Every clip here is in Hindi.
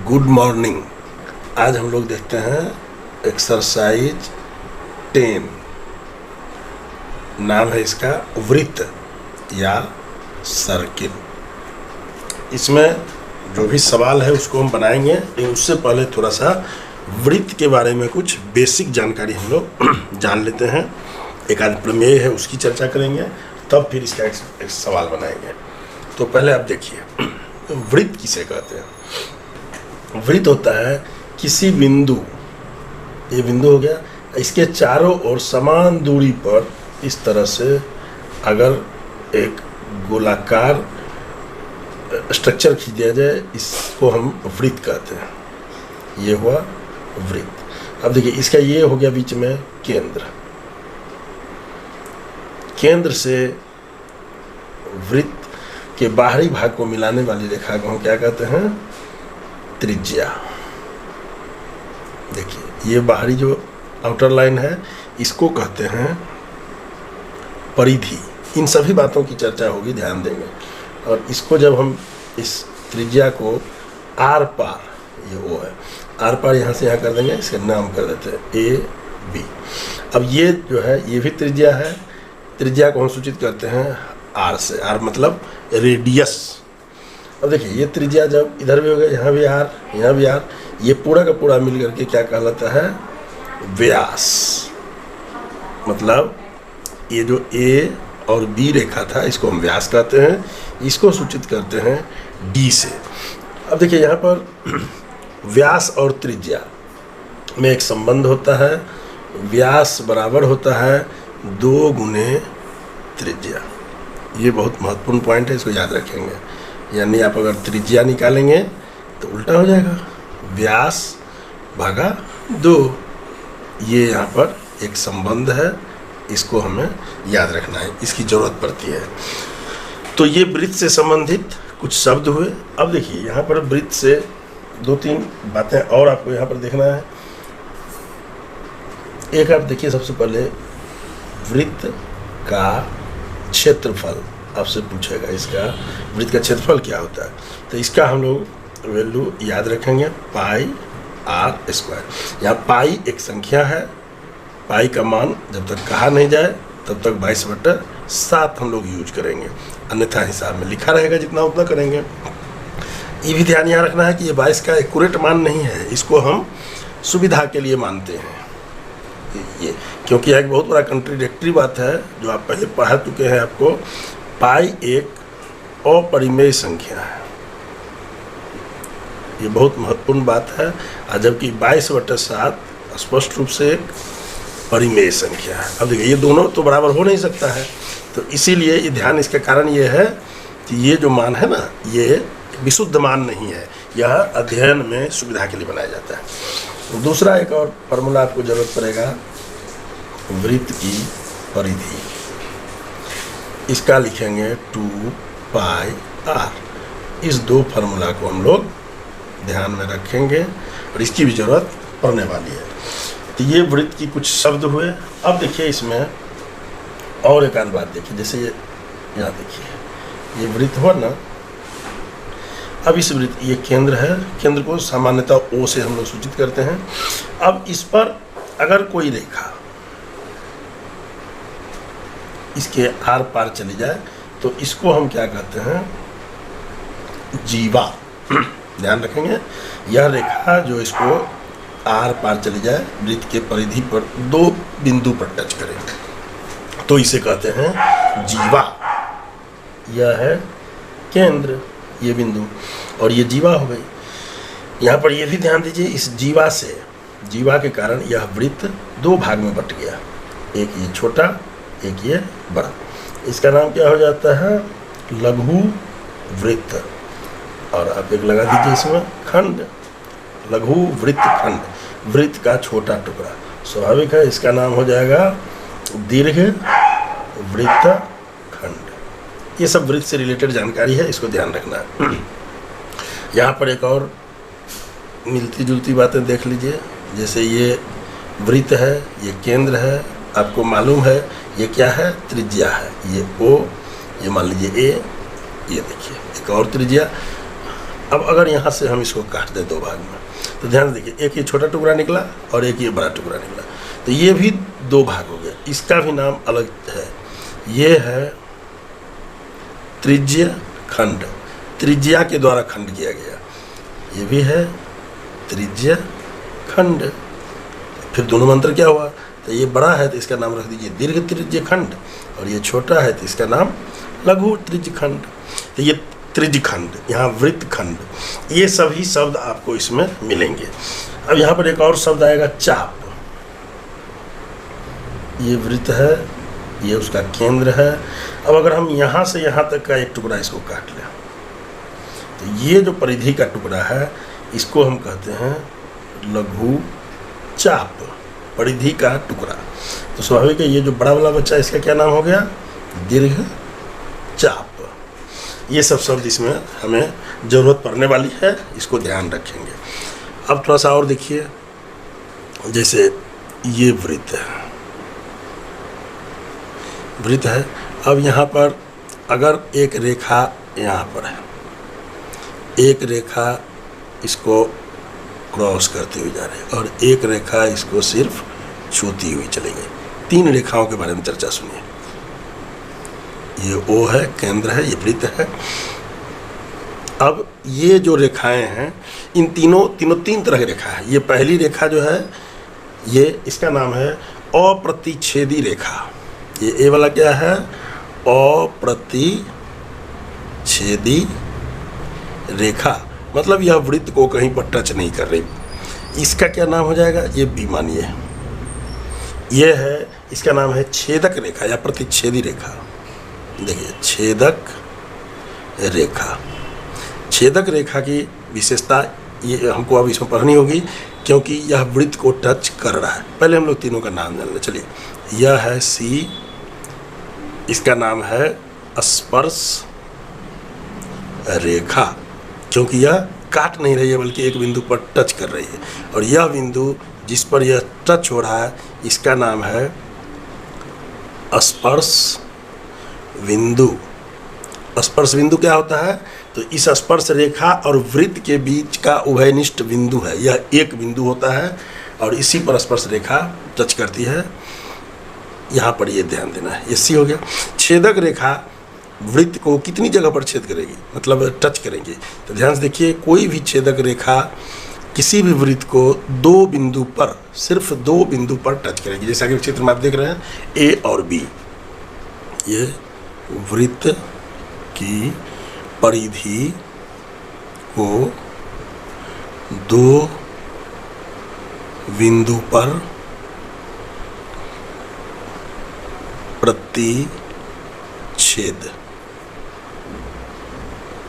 Good morning. आज हम लोग देखते हैं एक्सरसाइज 10। नाम है इसका वृत्त या सर्किल। इसमें जो भी सवाल है उसको हम बनाएंगे, लेकिन उससे पहले थोड़ा सा वृत्त के बारे में कुछ बेसिक जानकारी हम लोग जान लेते हैं। एक आध प्रमेय है उसकी चर्चा करेंगे, तब फिर इसका एक सवाल बनाएंगे। तो पहले आप देखिए, वृत्त किसे कहते हैं। वृत्त होता है किसी बिंदु, ये बिंदु हो गया, इसके चारों ओर समान दूरी पर इस तरह से अगर एक गोलाकार स्ट्रक्चर खींच दिया जाए, इसको हम वृत्त कहते हैं। ये हुआ वृत्त। अब देखिए, इसका ये हो गया बीच में केंद्र। केंद्र से वृत्त के बाहरी भाग को मिलाने वाली रेखा को हम क्या कहते हैं? त्रिज्या। देखिए, ये बाहरी जो आउटर लाइन है इसको कहते हैं परिधि। इन सभी बातों की चर्चा होगी, ध्यान देंगे। और इसको जब हम इस त्रिज्या को आर पार, ये वो है, आर पार यहाँ से यहाँ कर देंगे, इसके नाम कर देते हैं ए बी। अब ये जो है ये भी त्रिज्या है। त्रिज्या को हम सूचित करते हैं आर से। आर मतलब रेडियस। अब देखिए, ये त्रिज्या जब इधर भी हो गया, यहाँ भी आर, यहाँ भी आर, ये पूरा का पूरा मिल करके क्या कहलाता है? व्यास। मतलब ये जो ए और बी रेखा था इसको हम व्यास कहते हैं, इसको सूचित करते हैं डी से। अब देखिए, यहाँ पर व्यास और त्रिज्या में एक संबंध होता है। व्यास बराबर होता है 2 गुने त्रिज्या। ये बहुत महत्वपूर्ण पॉइंट है, इसको याद रखेंगे। यानी आप अगर त्रिज्या निकालेंगे तो उल्टा हो जाएगा, व्यास भागा 2। ये यहाँ पर एक संबंध है, इसको हमें याद रखना है, इसकी ज़रूरत पड़ती है। तो ये वृत्त से संबंधित कुछ शब्द हुए। अब देखिए, यहाँ पर वृत्त से 2-3 बातें और आपको यहाँ पर देखना है। एक आप देखिए, सबसे पहले वृत्त का क्षेत्रफल आपसे पूछेगा, इसका वृत्त का क्षेत्रफल क्या होता है। तो इसका हम लोग वैल्यू याद रखेंगे, पाई आर स्क्वायर। यहाँ पाई एक संख्या है, पाई का मान जब तक कहा नहीं जाए तब तक 22/7 हम लोग यूज करेंगे, अन्यथा हिसाब में लिखा रहेगा जितना उतना करेंगे। ये भी ध्यान यहाँ रखना है कि ये 22 का एक्यूरेट मान नहीं है, इसको हम सुविधा के लिए मानते हैं। ये क्योंकि यह एक बहुत बड़ा कंट्राडिक्टरी बात है जो आप पहले पढ़ा चुके हैं आपको। पाई एक अपरिमेय संख्या है, ये बहुत महत्वपूर्ण बात है। और जबकि 22/7 स्पष्ट रूप से एक परिमेय संख्या है। अब देखिए, ये दोनों तो बराबर हो नहीं सकता है, तो इसीलिए ये ध्यान, इसका कारण ये है कि ये जो मान है ना, ये विशुद्ध मान नहीं है, यह अध्ययन में सुविधा के लिए बनाया जाता है। दूसरा एक और फार्मूला आपको जरूरत पड़ेगा, वृत्त की परिधि। इसका लिखेंगे 2 पाई आर। इस 2 फार्मूला को हम लोग ध्यान में रखेंगे और इसकी भी जरूरत पड़ने वाली है। तो ये वृत्त की कुछ शब्द हुए। अब देखिए, इसमें और एक आध बात देखिए, जैसे ये यहाँ देखिए, ये वृत्त हुआ ना। अब इस वृत्त, ये केंद्र है, केंद्र को सामान्यतः ओ से हम लोग सूचित करते हैं। अब इस पर अगर कोई रेखा इसके आर पार चली जाए तो इसको हम क्या कहते हैं? जीवा। ध्यान रखेंगे, यह रेखा जो इसको आर पार चली जाए, वृत्त के परिधि पर 2 बिंदु पर टच करे, तो इसे कहते हैं जीवा। यह है केंद्र, ये बिंदु, और ये जीवा हो गई। यहाँ पर यह भी ध्यान दीजिए, इस जीवा से, जीवा के कारण यह वृत्त 2 भाग में बट गया, एक ये छोटा, एक ये बड़ा। इसका नाम क्या हो जाता है? लघु वृत्त। और आप एक लगा दीजिए इसमें खंड, लघु वृत्त खंड, वृत्त का छोटा टुकड़ा। स्वाभाविक है, इसका नाम हो जाएगा दीर्घ वृत्त खंड। ये सब वृत्त से रिलेटेड जानकारी है, इसको ध्यान रखना है। यहाँ पर एक और मिलती जुलती बातें देख लीजिए, जैसे ये वृत्त है, ये केंद्र है, आपको मालूम है ये क्या है? त्रिज्या है। ये ओ, ये मान लीजिए ए, ये देखिए एक और त्रिज्या। अब अगर यहाँ से हम इसको काट दें दो भाग में, तो ध्यान से देखिए, एक ये छोटा टुकड़ा निकला और एक ये बड़ा टुकड़ा निकला, तो ये भी दो भाग हो गया। इसका भी नाम अलग है, ये है त्रिज्य खंड, त्रिज्या के द्वारा खंड किया गया, ये भी है त्रिज्य खंड। फिर दोनों मंत्र क्या हुआ, तो ये बड़ा है तो इसका नाम रख दीजिए दीर्घ त्रिज्य खंड, और ये छोटा है तो इसका नाम लघु त्रिज्य खंड। तो ये त्रिज्य खंड, यहाँ वृत्त खंड, ये सभी शब्द आपको इसमें मिलेंगे। अब यहाँ पर एक और शब्द आएगा चाप। ये वृत्त है, ये उसका केंद्र है। अब अगर हम यहाँ से यहाँ तक का एक टुकड़ा इसको काट लें, तो ये जो परिधि का टुकड़ा है इसको हम कहते हैं लघु चाप, परिधि का टुकड़ा। तो स्वाभाविक है ये जो बड़ा वाला बच्चा, इसका क्या नाम हो गया, दीर्घ चाप। ये सब शब्द इसमें हमें ज़रूरत पड़ने वाली है, इसको ध्यान रखेंगे। अब थोड़ा सा और देखिए, जैसे ये वृत्त है, वृत्त है। अब यहाँ पर अगर एक रेखा यहाँ पर है, एक रेखा इसको क्रॉस करते हुए जा रही है और एक रेखा इसको सिर्फ छूती हुई चली गई। तीन रेखाओं के बारे में चर्चा सुनिए। ये ओ है, केंद्र है, ये वृत्त है। अब ये जो रेखाएं हैं, इन तीनों तीन तरह की रेखा है। ये पहली रेखा जो है, ये इसका नाम है अप्रतिच्छेदी रेखा। ये ए वाला क्या है, अप्रतिच्छेदी रेखा, मतलब यह वृत्त को कहीं पर टच नहीं कर रही। इसका क्या नाम हो जाएगा, ये बी मानिए। ये है, इसका नाम है छेदक रेखा या प्रतिच्छेदी रेखा। देखिए, छेदक रेखा, छेदक रेखा की विशेषता ये हमको अब इसमें पढ़नी होगी, क्योंकि यह वृत्त को टच कर रहा है। पहले हम लोग तीनों का नाम जान लें। चलिए, यह है सी, इसका नाम है स्पर्श रेखा, क्योंकि यह काट नहीं रही है बल्कि एक बिंदु पर टच कर रही है। और यह बिंदु जिस पर यह टच हो रहा है, इसका नाम है स्पर्श बिंदु। स्पर्श बिंदु क्या होता है, तो इस स्पर्श रेखा और वृत्त के बीच का उभयनिष्ठ बिंदु है। यह एक बिंदु होता है और इसी पर स्पर्श रेखा टच करती है। यहाँ पर ये ध्यान देना है। ये सी हो गया। छेदक रेखा वृत्त को कितनी जगह पर छेद करेगी, मतलब टच करेंगे। तो ध्यान से देखिए, कोई भी छेदक रेखा किसी भी वृत्त को दो बिंदु पर, सिर्फ दो बिंदु पर टच करेगी। जैसा कि चित्र में आप देख रहे हैं, ए और बी, ये वृत्त की परिधि को दो बिंदु पर प्रतिच्छेद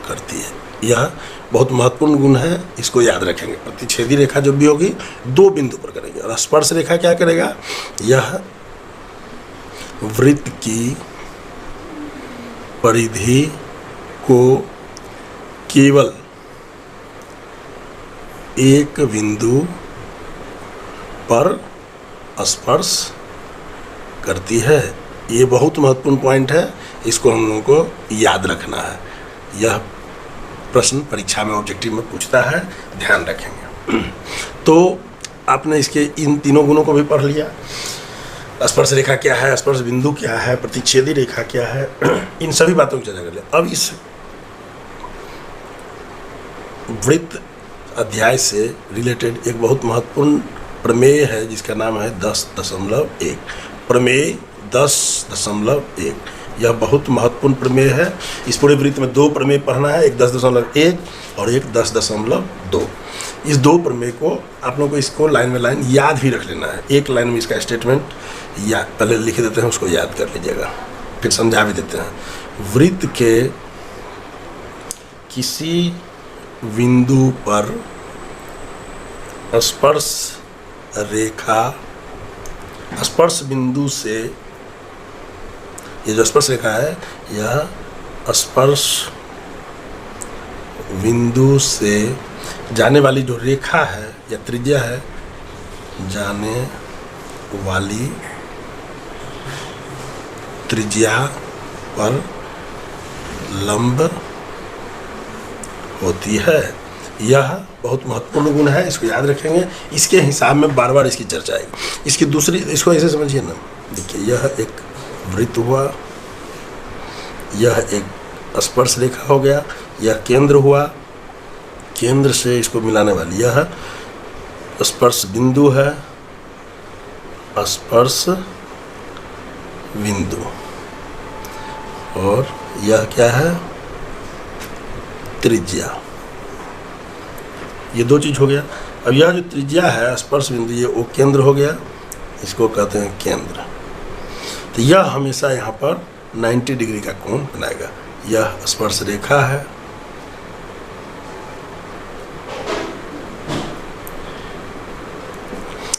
करती है। यह बहुत महत्वपूर्ण गुण है, इसको याद रखेंगे। प्रतिच्छेदी रेखा जो भी होगी दो बिंदु पर करेंगे। और स्पर्श रेखा क्या करेगा, यह वृत्त की परिधि को केवल एक बिंदु पर स्पर्श करती है। ये बहुत महत्वपूर्ण पॉइंट है, इसको हम लोगों को याद रखना है। यह प्रश्न परीक्षा में ऑब्जेक्टिव में पूछता है, ध्यान रखेंगे। तो आपने इसके इन तीनों गुणों को भी पढ़ लिया। स्पर्श रेखा क्या है, स्पर्श बिंदु क्या है, प्रतिच्छेदी रेखा क्या है, इन सभी बातों की चर्चा कर लिया। अब इस वृत्त अध्याय से रिलेटेड एक बहुत महत्वपूर्ण प्रमेय है, जिसका नाम है 10.1। प्रमेय 10.1, यह बहुत महत्वपूर्ण प्रमेय है। इस पूरे वृत्त में दो प्रमेय पढ़ना है, एक 10.1 और एक 10.2। इस दो प्रमेय को आप लोगों को इसको लाइन में लाइन याद भी रख लेना है। एक लाइन में इसका स्टेटमेंट याद पहले लिख देते हैं, उसको याद कर लीजिएगा, फिर समझा भी देते हैं। वृत्त के किसी बिंदु पर स्पर्श रेखा, स्पर्श बिंदु से, ये जो स्पर्श रेखा है, यह स्पर्श बिंदु से जाने वाली जो रेखा है या त्रिज्या है, जाने वाली त्रिज्या पर लंब होती है। यह बहुत महत्वपूर्ण गुण है, इसको याद रखेंगे। इसके हिसाब में बार बार इसकी चर्चा आएगी। इसकी दूसरी, इसको ऐसे समझिए ना, देखिए यह एक वृत्त हुआ, यह एक स्पर्श रेखा हो गया, यह केंद्र हुआ, केंद्र से इसको मिलाने वाली यह स्पर्श बिंदु है, स्पर्श बिंदु, और यह क्या है, त्रिज्या। ये दो चीज हो गया। अब यह जो त्रिज्या है स्पर्श बिंदु, ये वो केंद्र हो गया, इसको कहते हैं केंद्र। तो यह हमेशा यहाँ पर 90 डिग्री का कोण बनाएगा। यह स्पर्श रेखा है,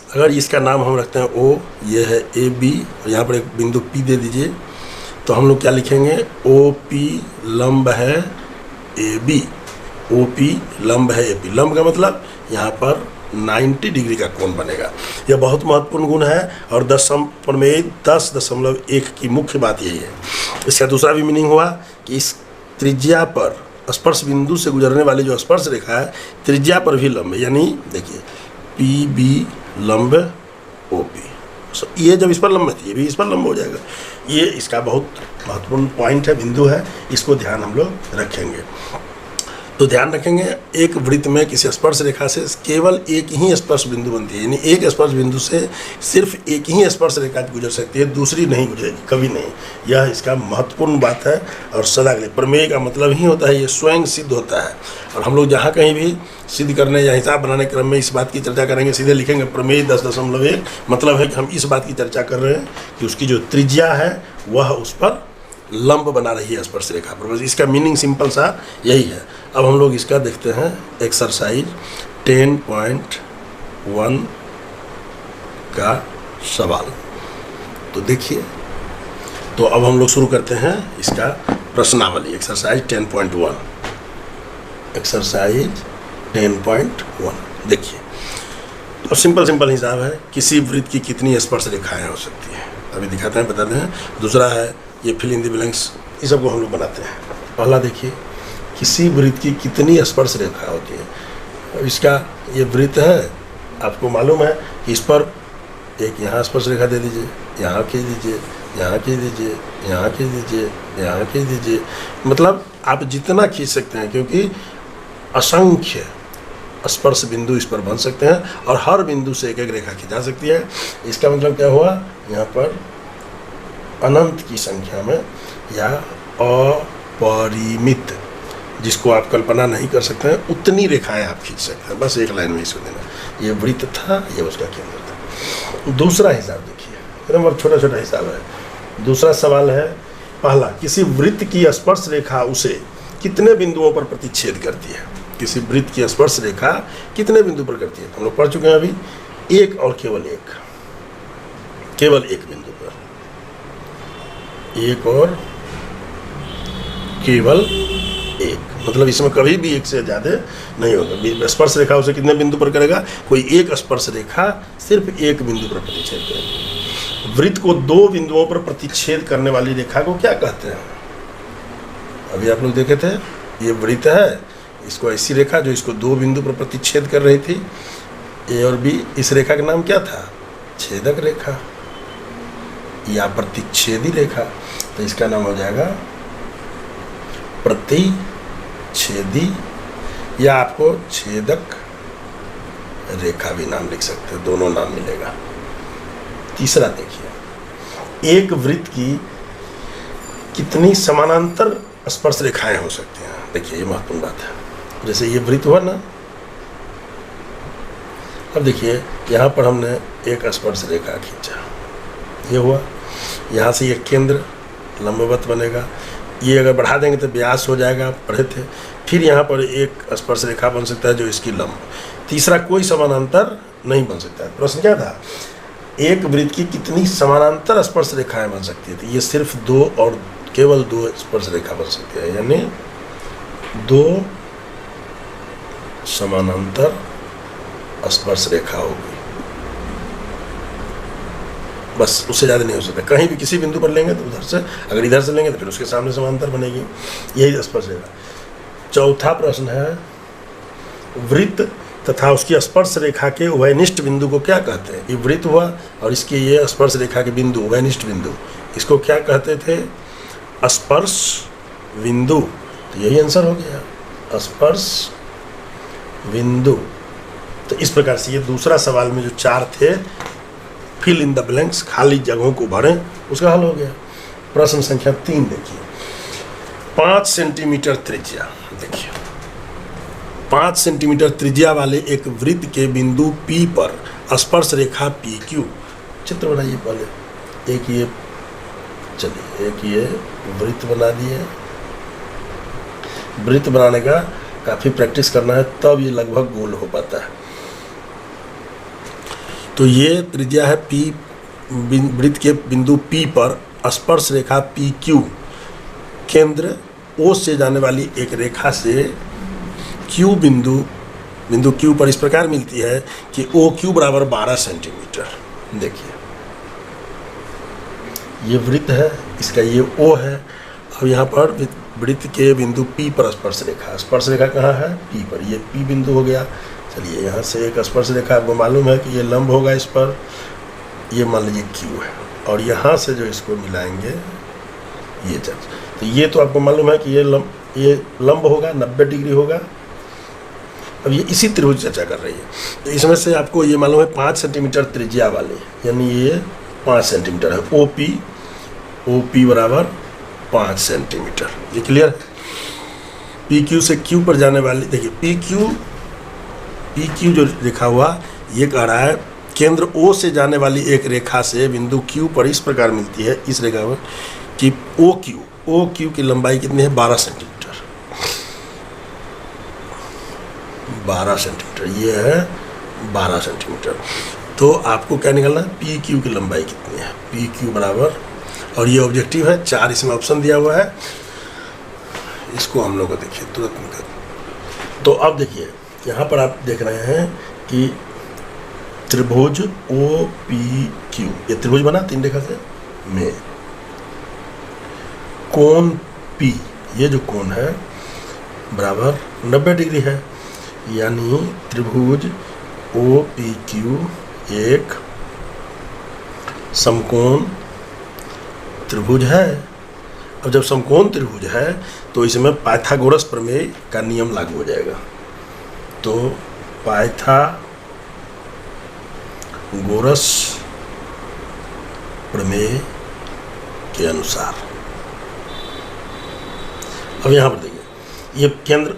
अगर इसका नाम हम रखते हैं O, ये है AB, और यहाँ पर एक बिंदु P दे दीजिए, तो हम लोग क्या लिखेंगे, OP लंब है AB, OP लंब है AP। लंब का मतलब यहाँ पर 90 डिग्री का कोण बनेगा। यह बहुत महत्वपूर्ण गुण है, और प्रमेय 10.1 की मुख्य बात यही है। इसका दूसरा भी मीनिंग हुआ कि इस त्रिज्या पर, स्पर्श बिंदु से गुजरने वाली जो स्पर्श रेखा है, त्रिज्या पर भी लंब है, यानी देखिए PB लंब OP, ये जब इस पर लंब है ये भी इस पर लंब हो जाएगा। ये इसका बहुत महत्वपूर्ण पॉइंट है, बिंदु है, इसको ध्यान हम लोग रखेंगे। तो ध्यान रखेंगे, एक वृत्त में किसी स्पर्श रेखा से केवल एक ही स्पर्श बिंदु बनती है, यानी एक स्पर्श बिंदु से सिर्फ एक ही स्पर्श रेखा गुजर सकती है, दूसरी नहीं गुजरेगी, कभी नहीं। यह इसका महत्वपूर्ण बात है, और सदा के लिए प्रमेय का मतलब ही होता है ये स्वयं सिद्ध होता है। और हम लोग जहाँ कहीं भी सिद्ध करने या हिसाब बनाने क्रम में इस बात की चर्चा करेंगे, सीधे लिखेंगे प्रमेय 10.1, मतलब है कि हम इस बात की चर्चा कर रहे हैं कि उसकी जो त्रिज्या है वह उस पर लंब बना रही है स्पर्श रेखा पर। बस इसका मीनिंग सिंपल सा यही है। अब हम लोग इसका देखते हैं एक्सरसाइज 10.1 का सवाल। तो देखिए, तो अब हम लोग शुरू करते हैं इसका प्रश्नावली। एक्सरसाइज 10.1, एक्सरसाइज 10.1 देखिए, तो सिंपल हिसाब है, किसी वृत्त की कितनी स्पर्श रेखाएं हो सकती हैं, अभी दिखाते हैं, बताते हैं। दूसरा है ये फिल इन द ब्लैंक्स, ये सब को हम लोग बनाते हैं। पहला देखिए, किसी वृत्त की कितनी स्पर्श रेखा होती है। अब इसका ये वृत्त है, आपको मालूम है कि इस पर एक यहाँ स्पर्श रेखा दे दीजिए, यहाँ खींच दीजिए, यहाँ खींच दीजिए, यहाँ खींच दीजिए, यहाँ खींच दीजिए, मतलब आप जितना खींच सकते हैं, क्योंकि असंख्य स्पर्श बिंदु इस पर बन सकते हैं, और हर बिंदु से एक एक रेखा खींचा सकती है। इसका मतलब क्या हुआ, यहाँ पर अनंत की संख्या में या अपरिमित, जिसको आप कल्पना नहीं कर सकते हैं, उतनी रेखाएं आप खींच सकते हैं। बस एक लाइन में इसको देना, ये वृत्त था, ये उसका केंद्र था। दूसरा हिसाब देखिए, एकदम छोटा छोटा हिसाब है। दूसरा सवाल है, पहला, किसी वृत्त की स्पर्श रेखा उसे कितने बिंदुओं पर प्रतिच्छेद करती है। किसी वृत्त की स्पर्श रेखा कितने बिंदु पर करती है, हम लोग पढ़ चुके हैं अभी, एक और केवल एक, केवल एक बिंदु पर, एक और केवल एक, मतलब इसमें कभी भी एक से ज़्यादा नहीं होगा। स्पर्श रेखा उसे कितने बिंदु पर करेगा, कोई एक स्पर्श रेखा सिर्फ एक बिंदु पर प्रतिच्छेद करेगी। वृत्त को दो बिंदुओं पर प्रतिच्छेद करने वाली रेखा को क्या कहते हैं, अभी आप लोग देखे थे, ये वृत्त है, इसको ऐसी रेखा जो इसको दो बिंदु पर प्रतिच्छेद कर रही थी, ए और बी, इस रेखा का नाम क्या था, छेदक रेखा या प्रतिच्छेदी रेखा। तो इसका नाम हो जाएगा प्रतिच्छेदी, या आपको छेदक रेखा भी नाम लिख सकते हैं, दोनों नाम मिलेगा। तीसरा देखिए, एक वृत्त की कितनी समानांतर स्पर्श रेखाएं हो सकती हैं। देखिए, ये महत्वपूर्ण बात है। जैसे ये वृत्त हुआ ना, अब देखिए यहाँ पर हमने एक स्पर्श रेखा खींचा, ये हुआ, यहाँ से ये केंद्र लंबवत बनेगा, ये अगर बढ़ा देंगे तो व्यास हो जाएगा, पढ़े थे। फिर यहाँ पर एक स्पर्श रेखा बन सकता है जो इसकी लंब। तीसरा, कोई समानांतर नहीं बन सकता है। प्रश्न क्या था, एक वृत्त की कितनी समानांतर स्पर्श रेखाएं बन सकती है। तो ये सिर्फ दो, और केवल दो स्पर्श रेखा बन सकती है, यानी दो समानांतर स्पर्श रेखा होगी, बस, उससे ज़्यादा नहीं हो सकता। कहीं भी किसी बिंदु पर लेंगे तो उधर से, अगर इधर से लेंगे तो फिर उसके सामने समांतर बनेगी, यही स्पर्श रेखा। चौथा प्रश्न है, वृत्त तथा उसकी स्पर्श रेखा के उभयनिष्ठ बिंदु को क्या कहते हैं? ये वृत्त हुआ और इसके ये स्पर्श रेखा के बिंदु, उभयनिष्ठ बिंदु, इसको क्या कहते थे? स्पर्श बिंदु। तो यही आंसर हो गया, स्पर्श बिंदु। तो इस प्रकार से ये दूसरा सवाल में जो 4 थे, फिल इन द ब्लैंक्स, खाली जगहों को भरें, उसका हल हो गया। प्रश्न संख्या 3 देखिए, 5 सेंटीमीटर त्रिज्या, देखिए 5 सेंटीमीटर त्रिज्या वाले एक वृत्त के बिंदु P पर स्पर्श रेखा PQ, चित्र बनाइए पहले। एक ये, चलिए एक ये वृत्त बना दिए। वृत्त बनाने का काफ़ी प्रैक्टिस करना है, तब ये लगभग गोल हो पाता है। तो ये त्रिज्या है P, वृत्त के बिंदु P पर स्पर्श रेखा PQ केंद्र O से जाने वाली एक रेखा से Q बिंदु Q पर इस प्रकार मिलती है कि OQ बराबर 12 सेंटीमीटर। देखिए ये वृत्त है, इसका ये O है। अब यहाँ पर वृत्त के बिंदु P पर स्पर्श रेखा कहाँ है? P पर, ये P बिंदु हो गया। चलिए यहाँ से एक स्पर्श रेखा आपको मालूम है कि ये लंब होगा इस पर, ये मान लीजिए Q है, और यहाँ से जो इसको मिलाएंगे ये चर्च, तो ये तो आपको मालूम है कि ये लंब होगा, 90 डिग्री होगा। अब ये इसी त्रिभुज चर्चा कर रही है, तो इसमें से आपको ये मालूम है 5 सेंटीमीटर त्रिज्या वाले, यानी ये 5 सेंटीमीटर है। OP बराबर 5 सेंटीमीटर, ये क्लियर है। PQ से Q पर जाने वाली, देखिए PQ जो लिखा हुआ, ये कह रहा है केंद्र O से जाने वाली एक रेखा से बिंदु Q पर इस प्रकार मिलती है, इस रेखा में, कि OQ की लंबाई कितनी है? 12 सेंटीमीटर। 12 सेंटीमीटर, ये है 12 सेंटीमीटर। तो आपको क्या निकालना है? PQ की लंबाई कितनी है? PQ बराबर, और ये ऑब्जेक्टिव है, 4 इसमें ऑप्शन दिया हुआ है, इसको हम लोग को देखिए तुरंत निकाल। तो अब देखिए यहाँ पर आप देख रहे हैं कि त्रिभुज OPQ, ये त्रिभुज बना 3 रेखा से, में कोण P, ये जो कोण है बराबर 90 डिग्री है, यानी त्रिभुज OPQ एक समकोण त्रिभुज है। अब जब समकोण त्रिभुज है तो इसमें पाइथागोरस प्रमेय का नियम लागू हो जाएगा। तो पाइथागोरस प्रमेय के अनुसार, अब यहाँ पर देखिए ये केंद्र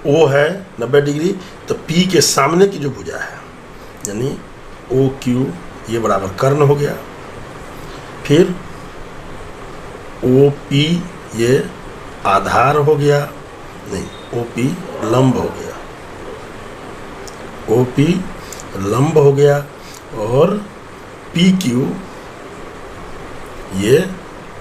O है 90 डिग्री, तो P के सामने की जो भुजा है यानी OQ, ये बराबर कर्ण हो गया। फिर OP ये आधार हो गया, नहीं OP लंब हो गया, OP लंब हो गया, और PQ ये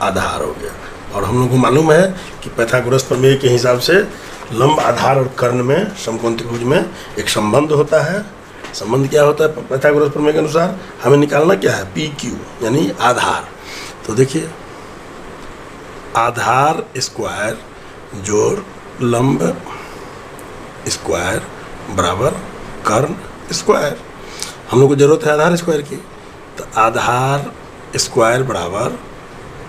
आधार हो गया। और हम लोग को मालूम है कि पाइथागोरस प्रमेय के हिसाब से लंब, आधार और कर्ण में, समकोण त्रिभुज में एक संबंध होता है। संबंध क्या होता है पाइथागोरस प्रमेय के अनुसार? हमें निकालना क्या है? PQ यानी आधार। तो देखिए आधार स्क्वायर जोड़ लंब स्क्वायर बराबर कर्ण स्क्वायर। हम लोग को जरूरत है आधार स्क्वायर की, तो आधार स्क्वायर बराबर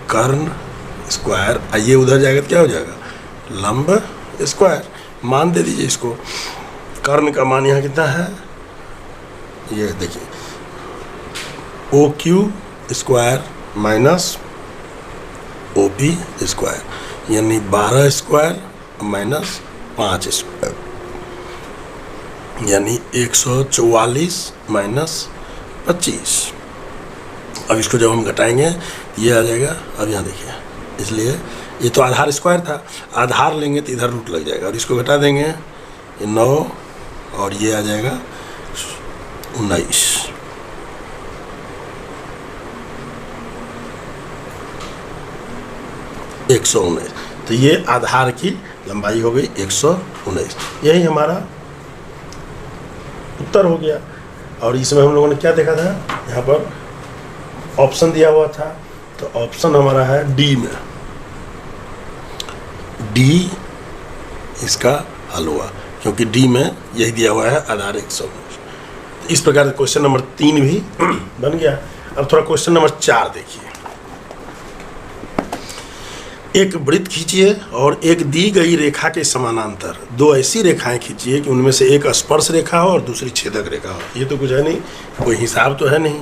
कर्ण स्क्वायर, आइए उधर जाएगा तो क्या हो जाएगा? लंब स्क्वायर। मान दे दीजिए इसको, कर्ण का मान यहाँ कितना है? ये देखिए OQ square minus OP square, यानी 12 स्क्वायर माइनस 5 स्क्वायर, यानी 144 माइनस 25। अब इसको जब हम घटाएंगे ये आ जाएगा। अब यहाँ देखिए, इसलिए ये तो आधार स्क्वायर था, आधार लेंगे तो इधर रूट लग जाएगा, और इसको घटा देंगे ये 9, और ये आ जाएगा 19। तो ये आधार की लंबाई हो गई 119। यही हमारा उत्तर हो गया। और इसमें हम लोगों ने क्या देखा था? यहाँ पर ऑप्शन दिया हुआ था, तो ऑप्शन हमारा है डी में, डी इसका हल हुआ, क्योंकि डी में यही दिया हुआ है आधार 100। इस प्रकार क्वेश्चन नंबर 3 भी बन गया। अब थोड़ा क्वेश्चन नंबर 4 देखिए। एक वृत्त खींचिए और एक दी गई रेखा के समानांतर दो ऐसी रेखाएं खींचिए कि उनमें से एक स्पर्श रेखा हो और दूसरी छेदक रेखा हो। ये तो कुछ है नहीं, कोई हिसाब तो है नहीं।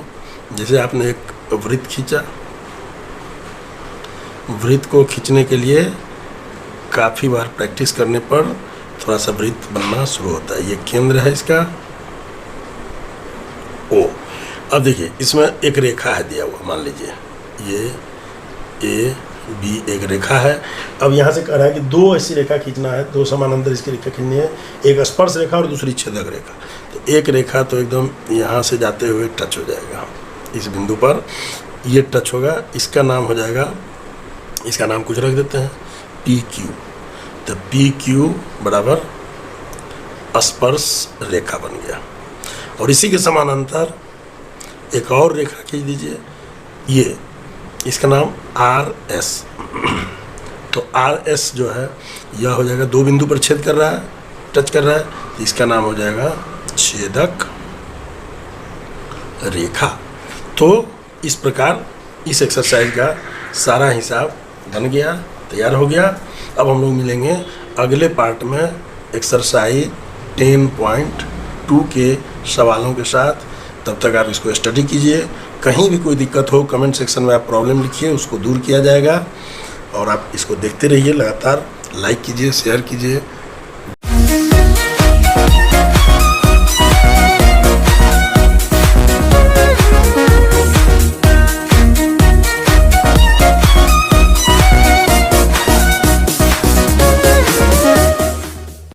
जैसे आपने एक वृत्त खींचा, वृत्त को खींचने के लिए काफ़ी बार प्रैक्टिस करने पर थोड़ा सा वृत्त बनना शुरू होता है। ये केंद्र है इसका ओ। अब देखिए इसमें एक रेखा है दिया हुआ, मान लीजिए ये ए बी एक रेखा है। अब यहाँ से कह रहा है कि दो ऐसी रेखा खींचना है, दो समानांतर इसकी रेखा खींचनी है, एक स्पर्श रेखा और दूसरी छेदक रेखा। तो एक रेखा तो एकदम यहाँ से जाते हुए टच हो जाएगा, इस बिंदु पर ये टच होगा, इसका नाम हो जाएगा, इसका नाम कुछ रख देते हैं पी क्यू। तो पी क्यू बराबर स्पर्श रेखा बन गया। और इसी के समानांतर एक और रेखा खींच दीजिए, ये इसका नाम आर एस। तो आर एस जो है यह हो जाएगा, दो बिंदु पर छेद कर रहा है, टच कर रहा है, तो इसका नाम हो जाएगा छेदक रेखा। तो इस प्रकार इस एक्सरसाइज का सारा हिसाब बन गया, तैयार हो गया। अब हम लोग मिलेंगे अगले पार्ट में एक्सरसाइज 10.2 के सवालों के साथ। तब तक आप इसको स्टडी कीजिए। कहीं भी कोई दिक्कत हो कमेंट सेक्शन में आप प्रॉब्लम लिखिए, उसको दूर किया जाएगा। और आप इसको देखते रहिए, लगातार लाइक कीजिए, शेयर कीजिए